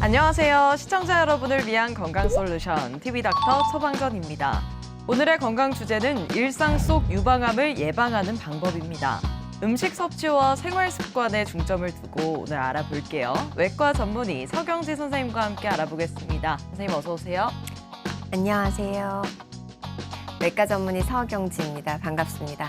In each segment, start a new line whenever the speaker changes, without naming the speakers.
안녕하세요. 시청자 여러분을 위한 건강솔루션 TV닥터 서방전입니다. 오늘의 건강 주제는 일상 속 유방암을 예방하는 방법입니다. 음식 섭취와 생활 습관에 중점을 두고 오늘 알아볼게요. 외과 전문의 서경지 선생님과 함께 알아보겠습니다. 선생님 어서 오세요.
안녕하세요. 외과 전문의 서경지입니다. 반갑습니다.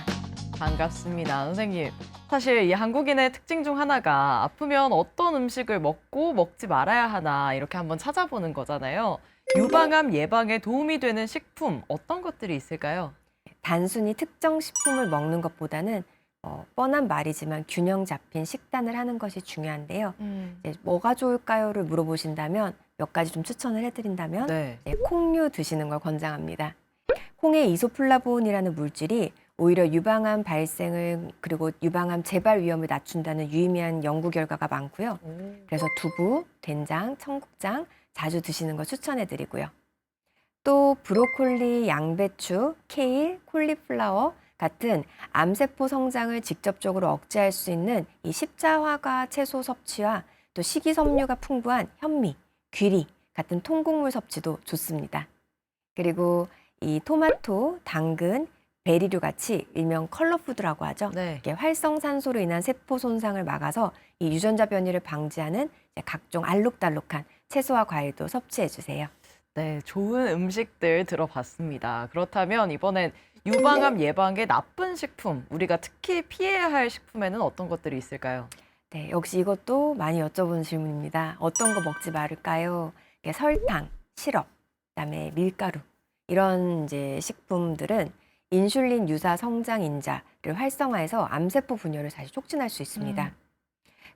반갑습니다. 선생님. 사실 이 한국인의 특징 중 하나가 아프면 어떤 음식을 먹고 먹지 말아야 하나 이렇게 한번 찾아보는 거잖아요. 유방암 예방에 도움이 되는 식품 어떤 것들이 있을까요?
단순히 특정 식품을 먹는 것보다는 뻔한 말이지만 균형 잡힌 식단을 하는 것이 중요한데요. 이제 뭐가 좋을까요를 물어보신다면 몇 가지 좀 추천을 해드린다면
네.
콩류 드시는 걸 권장합니다. 콩의 이소플라보온이라는 물질이 오히려 유방암 발생을 그리고 유방암 재발 위험을 낮춘다는 유의미한 연구 결과가 많고요. 그래서 두부, 된장, 청국장 자주 드시는 걸 추천해드리고요. 또 브로콜리, 양배추, 케일, 콜리플라워 같은 암세포 성장을 직접적으로 억제할 수 있는 이 십자화과 채소 섭취와 또 식이섬유가 풍부한 현미, 귀리 같은 통곡물 섭취도 좋습니다. 그리고 이 토마토, 당근, 베리류 같이 일명 컬러푸드라고 하죠.
네.
이게 활성산소로 인한 세포 손상을 막아서 이 유전자 변이를 방지하는 각종 알록달록한 채소와 과일도 섭취해 주세요.
네, 좋은 음식들 들어봤습니다. 그렇다면 이번엔 유방암 예방에 나쁜 식품, 우리가 특히 피해야 할 식품에는 어떤 것들이 있을까요?
네, 역시 이것도 많이 여쭤보는 질문입니다. 어떤 거 먹지 말을까요? 이게 설탕, 시럽, 그다음에 밀가루 이런 이제 식품들은 인슐린 유사 성장 인자를 활성화해서 암세포 분열을 다시 촉진할 수 있습니다.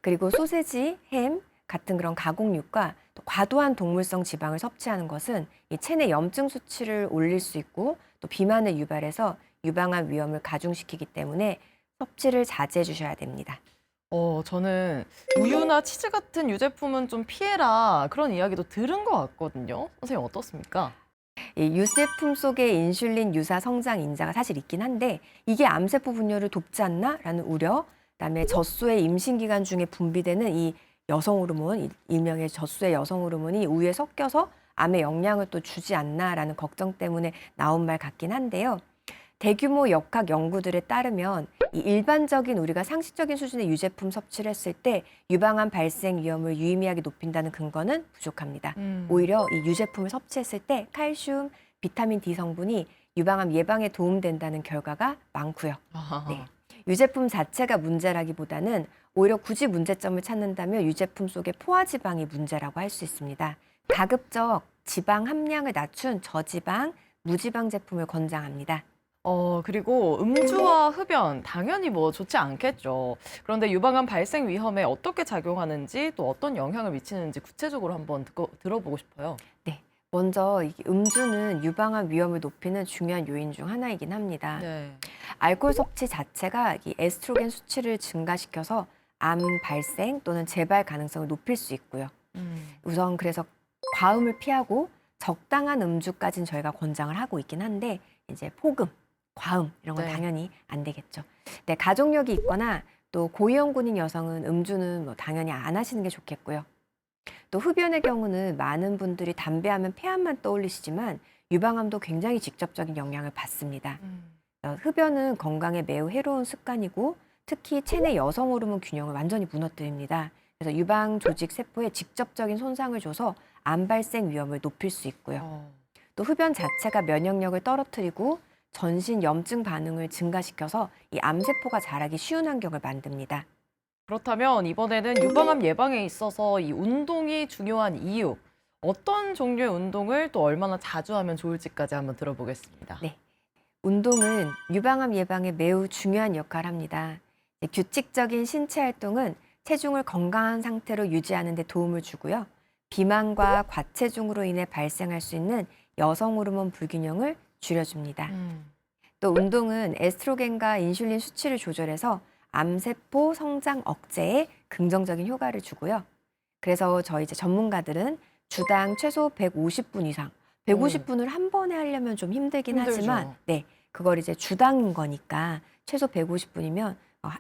그리고 소세지, 햄 같은 그런 가공육과 또 과도한 동물성 지방을 섭취하는 것은 이 체내 염증 수치를 올릴 수 있고 또 비만을 유발해서 유방암 위험을 가중시키기 때문에 섭취를 자제해 주셔야 됩니다.
저는 우유나 치즈 같은 유제품은 좀 피해라 그런 이야기도 들은 것 같거든요. 선생님 어떻습니까?
이 유제품 속에 인슐린 유사 성장 인자가 사실 있긴 한데 이게 암세포 분열을 돕지 않나라는 우려, 그다음에 젖소의 임신 기간 중에 분비되는 이 여성 호르몬, 일명의 젖소의 여성 호르몬이 우유에 섞여서 암에 영향을 또 주지 않나라는 걱정 때문에 나온 말 같긴 한데요. 대규모 역학 연구들에 따르면 이 일반적인 우리가 상식적인 수준의 유제품 섭취를 했을 때 유방암 발생 위험을 유의미하게 높인다는 근거는 부족합니다. 오히려 이 유제품을 섭취했을 때 칼슘, 비타민 D 성분이 유방암 예방에 도움된다는 결과가 많고요. 네. 유제품 자체가 문제라기보다는 오히려 굳이 문제점을 찾는다면 유제품 속의 포화지방이 문제라고 할 수 있습니다. 가급적 지방 함량을 낮춘 저지방, 무지방 제품을 권장합니다.
그리고 음주와 흡연 당연히 뭐 좋지 않겠죠. 그런데 유방암 발생 위험에 어떻게 작용하는지 또 어떤 영향을 미치는지 구체적으로 한번 들어보고 싶어요.
네, 먼저 이 음주는 유방암 위험을 높이는 중요한 요인 중 하나이긴 합니다.
네.
알코올 섭취 자체가 이 에스트로겐 수치를 증가시켜서 암 발생 또는 재발 가능성을 높일 수 있고요. 우선 그래서 과음을 피하고 적당한 음주까지는 저희가 권장을 하고 있긴 한데 이제 폭음, 과음 이런 건
네.
당연히 안 되겠죠. 네, 가족력이 있거나 또 고위험군인 여성은 음주는 뭐 당연히 안 하시는 게 좋겠고요. 또 흡연의 경우는 많은 분들이 담배하면 폐암만 떠올리시지만 유방암도 굉장히 직접적인 영향을 받습니다. 흡연은 건강에 매우 해로운 습관이고 특히 체내 여성 호르몬 균형을 완전히 무너뜨립니다. 그래서 유방 조직 세포에 직접적인 손상을 줘서 암 발생 위험을 높일 수 있고요. 또 흡연 자체가 면역력을 떨어뜨리고 전신 염증 반응을 증가시켜서 이 암세포가 자라기 쉬운 환경을 만듭니다.
그렇다면 이번에는 유방암 예방에 있어서 이 운동이 중요한 이유, 어떤 종류의 운동을 또 얼마나 자주 하면 좋을지까지 한번 들어보겠습니다.
네. 운동은 유방암 예방에 매우 중요한 역할을 합니다. 규칙적인 신체 활동은 체중을 건강한 상태로 유지하는 데 도움을 주고요. 비만과 과체중으로 인해 발생할 수 있는 여성 호르몬 불균형을 줄여줍니다. 또 운동은 에스트로겐과 인슐린 수치를 조절해서 암세포 성장 억제에 긍정적인 효과를 주고요. 그래서 저희 이제 전문가들은 주당 최소 150분 이상, 150분을 한 번에 하려면 좀 힘들긴
힘들죠.
하지만, 네, 그걸 이제 주당인 거니까 최소 150분이면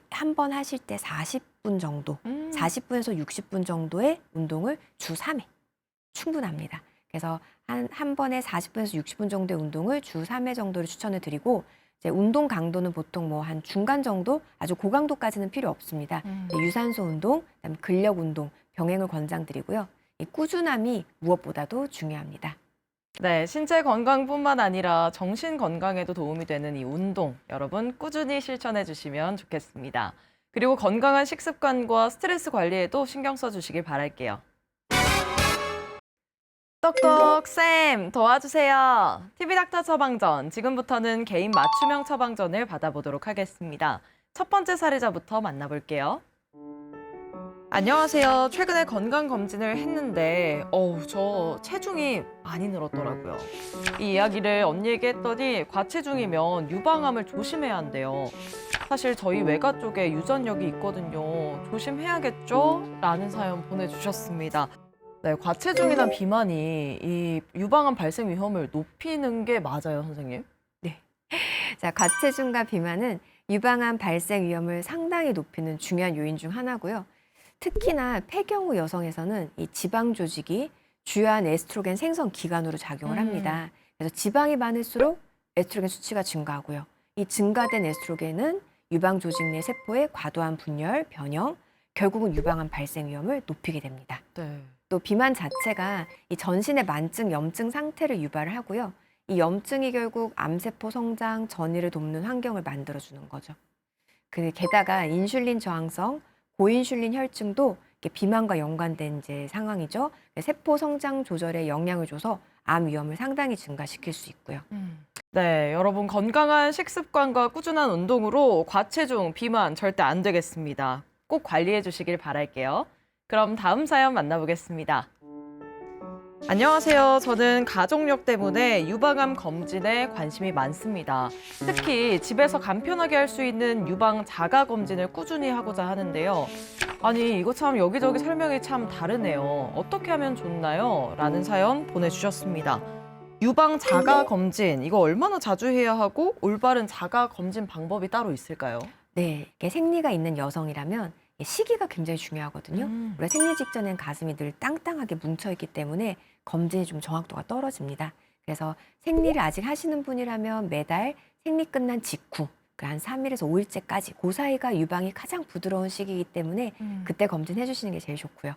한 번 하실 때 40분 정도, 40분에서 60분 정도의 운동을 주 3회 충분합니다. 그래서 한 번에 40분에서 60분 정도의 운동을 주 3회 정도를 추천을 드리고, 이제 운동 강도는 보통 뭐 한 중간 정도, 아주 고강도까지는 필요 없습니다. 유산소 운동, 그다음에 근력 운동, 병행을 권장드리고요. 이 꾸준함이 무엇보다도 중요합니다.
네, 신체 건강뿐만 아니라 정신 건강에도 도움이 되는 이 운동, 여러분 꾸준히 실천해 주시면 좋겠습니다. 그리고 건강한 식습관과 스트레스 관리에도 신경 써주시길 바랄게요. 똑똑 쌤 도와주세요. TV닥터 처방전, 지금부터는 개인 맞춤형 처방전을 받아보도록 하겠습니다. 첫 번째 사례자부터 만나볼게요. 안녕하세요. 최근에 건강검진을 했는데 저 체중이 많이 늘었더라고요. 이 이야기를 언니에게 했더니 과체중이면 유방암을 조심해야 한대요. 사실 저희 외가 쪽에 유전력이 있거든요. 조심해야겠죠? 라는 사연 보내주셨습니다. 네, 과체중이나 비만이 이 유방암 발생 위험을 높이는 게 맞아요, 선생님?
자, 과체중과 비만은 유방암 발생 위험을 상당히 높이는 중요한 요인 중 하나고요. 특히나 폐경후 여성에서는 이 지방 조직이 주요한 에스트로겐 생성 기관으로 작용을 합니다. 그래서 지방이 많을수록 에스트로겐 수치가 증가하고요. 이 증가된 에스트로겐은 유방 조직 내 세포의 과도한 분열, 변형, 결국은 유방암 발생 위험을 높이게 됩니다.
네.
또 비만 자체가 이 전신의 만증, 염증 상태를 유발을 하고요. 이 염증이 결국 암세포 성장, 전이를 돕는 환경을 만들어주는 거죠. 게다가 인슐린 저항성, 고인슐린 혈증도 비만과 연관된 이제 상황이죠. 세포 성장 조절에 영향을 줘서 암 위험을 상당히 증가시킬 수 있고요.
네, 여러분 건강한 식습관과 꾸준한 운동으로 과체중, 비만 절대 안 되겠습니다. 꼭 관리해 주시길 바랄게요. 그럼 다음 사연 만나보겠습니다. 안녕하세요. 저는 가족력 때문에 유방암 검진에 관심이 많습니다. 특히 집에서 간편하게 할 수 있는 유방 자가 검진을 꾸준히 하고자 하는데요. 아니, 이거 참 여기저기 설명이 참 다르네요. 어떻게 하면 좋나요? 라는 사연 보내주셨습니다. 유방 자가 검진, 이거 얼마나 자주 해야 하고 올바른 자가 검진 방법이 따로 있을까요?
네, 이게 생리가 있는 여성이라면 시기가 굉장히 중요하거든요. 우리가 생리 직전엔 가슴이 늘 땅땅하게 뭉쳐있기 때문에 검진이 좀 정확도가 떨어집니다. 그래서 생리를 아직 하시는 분이라면 매달 생리 끝난 직후, 한 3일에서 5일째까지 그 사이가 유방이 가장 부드러운 시기이기 때문에 그때 검진해 주시는 게 제일 좋고요.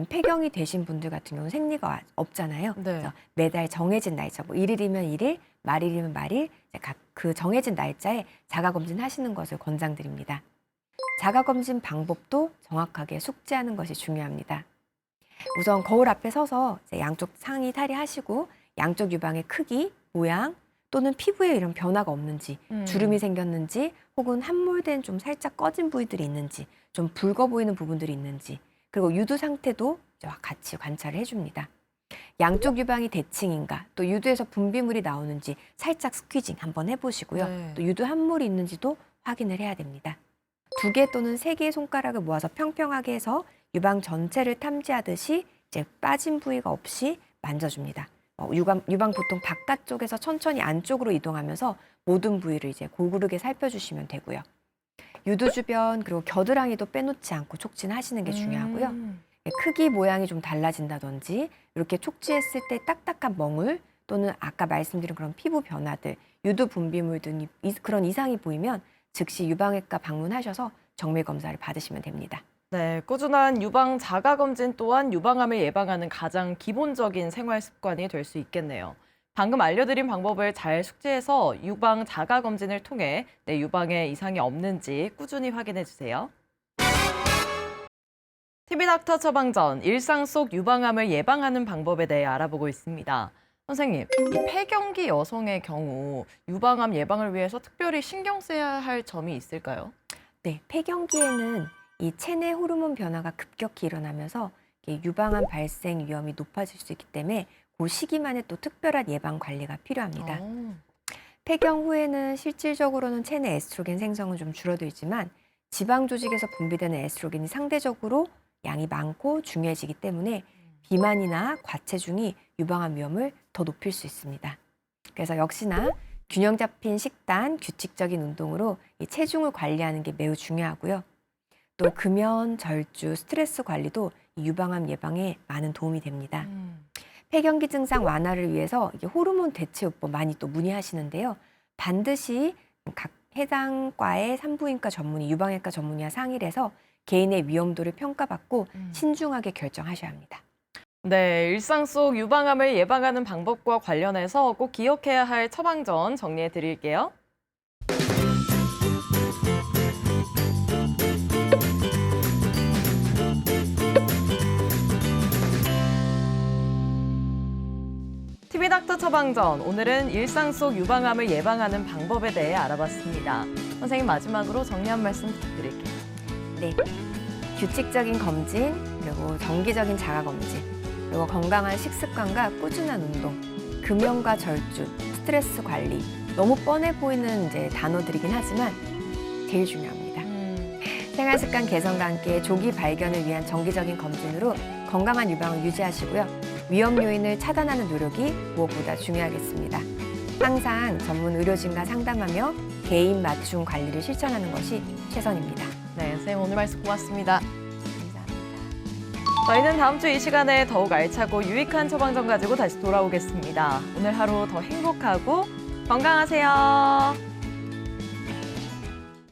폐경이 되신 분들 같은 경우는 생리가 없잖아요.
네.
그래서 매달 정해진 날짜, 뭐 1일이면 1일, 말일이면 말일, 각 그 정해진 날짜에 자가검진 하시는 것을 권장드립니다. 자가검진 방법도 정확하게 숙지하는 것이 중요합니다. 우선 거울 앞에 서서 이제 양쪽 상의 탈의하시고 양쪽 유방의 크기, 모양 또는 피부에 이런 변화가 없는지, 주름이 생겼는지 혹은 함몰된 좀 살짝 꺼진 부위들이 있는지, 좀 붉어 보이는 부분들이 있는지, 그리고 유두 상태도 같이 관찰을 해줍니다. 양쪽 유방이 대칭인가, 또 유두에서 분비물이 나오는지 살짝 스퀴징 한번 해보시고요.
네.
또 유두 함몰이 있는지도 확인을 해야 됩니다. 2개 또는 3개의 손가락을 모아서 평평하게 해서 유방 전체를 탐지하듯이 이제 빠진 부위가 없이 만져줍니다. 유방 보통 바깥쪽에서 천천히 안쪽으로 이동하면서 모든 부위를 이제 고르게 살펴주시면 되고요. 유두 주변 그리고 겨드랑이도 빼놓지 않고 촉진하시는 게 중요하고요. 크기 모양이 좀 달라진다든지 이렇게 촉지했을 때 딱딱한 멍울 또는 아까 말씀드린 그런 피부 변화들, 유두 분비물 등 그런 이상이 보이면 즉시 유방외과 방문하셔서 정밀 검사를 받으시면 됩니다.
네, 꾸준한 유방 자가 검진 또한 유방암을 예방하는 가장 기본적인 생활 습관이 될 수 있겠네요. 방금 알려드린 방법을 잘 숙지해서 유방 자가 검진을 통해 내 유방에 이상이 없는지 꾸준히 확인해 주세요. TV닥터 처방전, 일상 속 유방암을 예방하는 방법에 대해 알아보고 있습니다. 선생님, 이 폐경기 여성의 경우 유방암 예방을 위해서 특별히 신경 써야 할 점이 있을까요?
네, 폐경기에는 이 체내 호르몬 변화가 급격히 일어나면서 유방암 발생 위험이 높아질 수 있기 때문에 그 시기만에 또 특별한 예방 관리가 필요합니다. 폐경 후에는 실질적으로는 체내 에스트로겐 생성은 좀 줄어들지만 지방 조직에서 분비되는 에스트로겐이 상대적으로 양이 많고 중요해지기 때문에 비만이나 과체중이 유방암 위험을 더 높일 수 있습니다. 그래서 역시나 균형 잡힌 식단, 규칙적인 운동으로 이 체중을 관리하는 게 매우 중요하고요. 또 금연, 절주, 스트레스 관리도 이 유방암 예방에 많은 도움이 됩니다. 폐경기 증상 완화를 위해서 이게 호르몬 대체요법 많이 또 문의하시는데요. 반드시 각 해당 과의 산부인과 전문의, 유방외과 전문의와 상의를 해서 개인의 위험도를 평가받고 신중하게 결정하셔야 합니다.
네, 일상 속 유방암을 예방하는 방법과 관련해서 꼭 기억해야 할 처방전 정리해 드릴게요. TV닥터 처방전, 오늘은 일상 속 유방암을 예방하는 방법에 대해 알아봤습니다. 선생님, 마지막으로 정리 한 말씀 부탁드릴게요.
네, 규칙적인 검진, 그리고 정기적인 자가검진, 그리고 건강한 식습관과 꾸준한 운동, 금연과 절주, 스트레스 관리, 너무 뻔해 보이는 이제 단어들이긴 하지만 제일 중요합니다. 생활습관 개선과 함께 조기 발견을 위한 정기적인 검진으로 건강한 유방을 유지하시고요. 위험 요인을 차단하는 노력이 무엇보다 중요하겠습니다. 항상 전문 의료진과 상담하며 개인 맞춤 관리를 실천하는 것이 최선입니다.
네, 선생님 오늘 말씀 고맙습니다.
감사합니다.
저희는 다음 주 이 시간에 더욱 알차고 유익한 처방전 가지고 다시 돌아오겠습니다. 오늘 하루 더 행복하고 건강하세요.